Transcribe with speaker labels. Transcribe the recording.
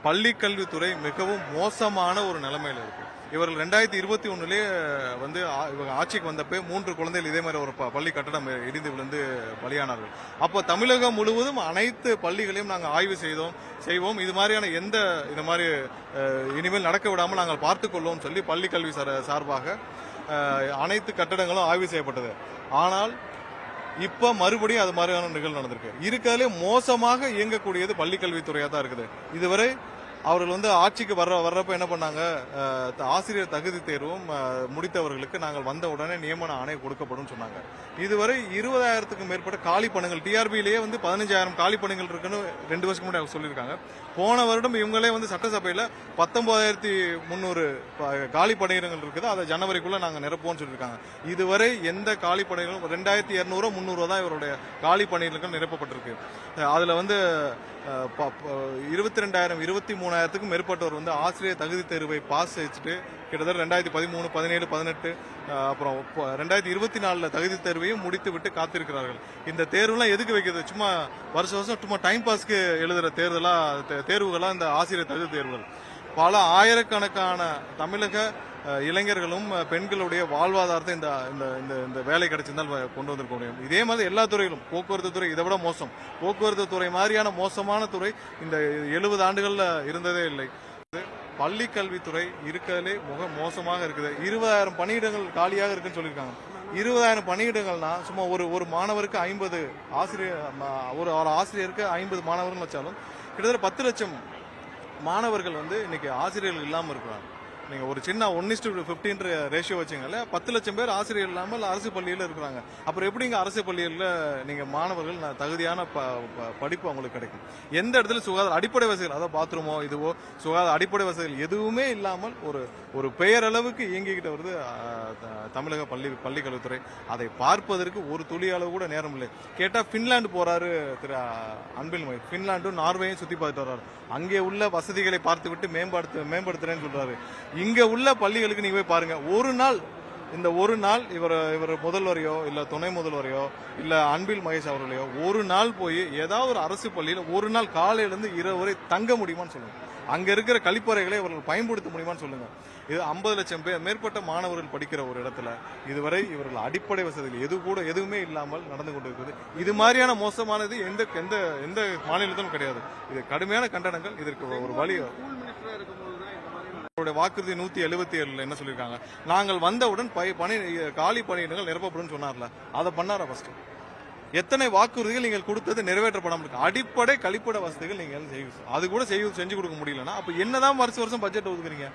Speaker 1: பள்ளி கல்வித்துறை மிகவும் மோசமான ஒரு நிலைமையில இருக்கு. இவர்கள் 2021 வந்து இவங்க ஆட்சிக்கு வந்தப்ப 3 குழந்தைகள் இதே மாதிரி ஒரு பள்ளி கட்டடம் இடிந்து விழுந்து பலியானார்கள். அப்போ தமிழகம் முழுவதும் அனைத்து பள்ளிகளையும் நாங்கள் ஆய்வு செய்வோம். இது மாதிரியான இந்த மாதிரி இனிமேல் நடக்க விடாமல் நாங்கள் பார்த்துக் கொள்வோம் சொல்லி பள்ளி கல்வி சார்பாக அனைத்து கட்டடங்களும் ஆய்வு செய்யப்பட்டது. ஆனால் இப்ப மறுபடியும் அது மாதிரியான நிகழ்வு நடந்திருக்கு. இருக்கிறதுலே மோசமாக இயங்கக்கூடியது பள்ளி கல்வித்துறையா தான் இருக்குது. இதுவரை அவர்கள் வந்து ஆட்சிக்கு வர்றப்ப என்ன பண்ணாங்க, ஆசிரியர் தகுதி தேர்வும் முடித்தவர்களுக்கு நாங்கள் வந்த உடனே நியமன ஆணை கொடுக்கப்படும் சொன்னாங்க. இதுவரை 20,000க்கும் மேற்பட்ட காலி பணிகள் டிஆர்பியிலேயே வந்து 15,000 காலி பணிகள் இருக்குன்னு 2 வருஷத்துக்கு முன்னாடி சொல்லியிருக்காங்க. போன வருடம் இவங்களே வந்து சட்டசபையில 19,300 காலி பணியிடங்கள் இருக்குது, அதை ஜனவரிக்குள்ள நாங்கள் நிரப்போம்னு சொல்லியிருக்காங்க. இதுவரை எந்த காலி பணிகளும் 2,200 300 தான் இவருடைய காலி பணியிடங்கள் நிரப்பப்பட்டிருக்கு. அதுல வந்து 22,000 23,000க்கும் மேற்பட்டவர் வந்து ஆசிரியர் தகுதி தேர்வை பாஸ் செய்துட்டு கிட்டத்தட்ட 2013 17 18 அப்புறம் 2024 தகுதி தேர்வையும் முடித்து விட்டு காத்திருக்கிறார்கள். இந்த தேர்வுலாம் எதுக்கு வைக்கிறது? சும்மா வருஷம் சும்மா டைம் பாஸ்க்கு எழுதுற தேர்வுகளா இந்த ஆசிரியர் தகுதி தேர்வுகள். பல ஆயிரக்கணக்கான தமிழக இளைஞர்களும் பெண்களுடைய வாழ்வாதாரத்தை இந்த வேலை கிடைச்சிருந்தால் கொண்டு வந்திருக்க முடியும். இதே மாதிரி எல்லா துறையிலும், போக்குவரத்து துறை இதை விட மோசம். போக்குவரத்து துறை மாதிரியான மோசமான துறை இந்த 70 ஆண்டுகள்ல இருந்ததே இல்லை. பள்ளி கல்வித்துறை இருக்கிறதுலே மோசமாக இருக்குது. 20,000 பணியிடங்கள் காலியாக இருக்குன்னு சொல்லியிருக்காங்க. 20,000 பணியிடங்கள்னா சும்மா ஒரு மாணவருக்கு 50 ஒரு ஆசிரியருக்கு 50 மாணவர்கள் வச்சாலும் கிட்டத்தட்ட 10 லட்சம் மாணவர்கள் வந்து இன்னைக்கு ஆசிரியர்கள் இல்லாமல் இருக்கிறாங்க. நீங்க ஒரு சின்ன 1:15 ரேஷியோ வச்சுங்களே, 10 லட்சம் பேர் ஆசிரியர் இல்லாமல் அரசு பள்ளியில் இருக்கிறாங்க. அப்புறம் எப்படிங்க அரசு பள்ளியில் நீங்க மாணவர்கள் தகுதியான படிப்பு அவங்களுக்கு கிடைக்கும்? எந்த இடத்துல சுகாதார அடிப்படை வசதிகள், அதாவது பாத்ரூமோ இதுவோ சுகாதார அடிப்படை வசதிகள் எதுவுமே இல்லாமல் ஒரு பெயரளவுக்கு இயங்கிக்கிட்டு வருது தமிழக பள்ளி கல்வித்துறை. அதை பார்ப்பதற்கு ஒரு துளி அளவு கூட நேரம் இல்லை. கேட்டா பின்லாந்து போறாரு திரு அன்பில் மகேஷ். பின்லாண்டும் நார்வேயும் சுத்தி பார்த்துட்டு வர்றாரு. அங்கே உள்ள வசதிகளை பார்த்து விட்டு மேம்படுத்துறேன்னு சொல்றாரு. இங்க உள்ள பள்ளிகளுக்கு நீங்க போய் பாருங்க. ஒரு நாள் இவர் முதல்வரையோ இல்ல துணை முதல்வரையோ இல்ல அன்பில் மகேஷ் அவர்களையோ ஒரு நாள் போய் ஏதாவது ஒரு அரசு பள்ளியில ஒரு நாள் காலையில இருந்து இரவு வரை தங்க முடியுமான்னு சொல்லுங்க. அங்க இருக்கிற கழிப்பறைகளை இவர்கள் பயன்படுத்த முடியுமான்னு சொல்லுங்க. இது 50 லட்சம் மேற்பட்ட மாணவர்கள் படிக்கிற ஒரு இடத்துல இதுவரை இவர்கள் அடிப்படை வசதிகள் எதுவுமே இல்லாமல் நடந்து கொண்டிருக்கிறது. இது மாதிரியான மோசமானது எந்த மாநிலத்திலும் கிடையாது. இது கடுமையான கண்டனங்கள். இதற்கு ஒரு வழி வாக்குறுதி 177 என்ன சொல்லியிருக்காங்க, நாங்கள் வந்தவுடன் காலி பணியிடங்கள் நிரப்பப்படும் சொன்னார்ல, அதை பண்ணாரா? ஃபர்ஸ்ட் எத்தனை வாக்குறுதிகள் நீங்கள் கொடுத்தது நிறைவேற்றப்படாமல் இருக்கு? அடிப்படை கழிப்பிட வசதிகள் நீங்கள் அது கூட செஞ்சு கொடுக்க முடியலன்னா அப்ப என்னதான் வருஷம் பட்ஜெட் ஒதுக்குறீங்க?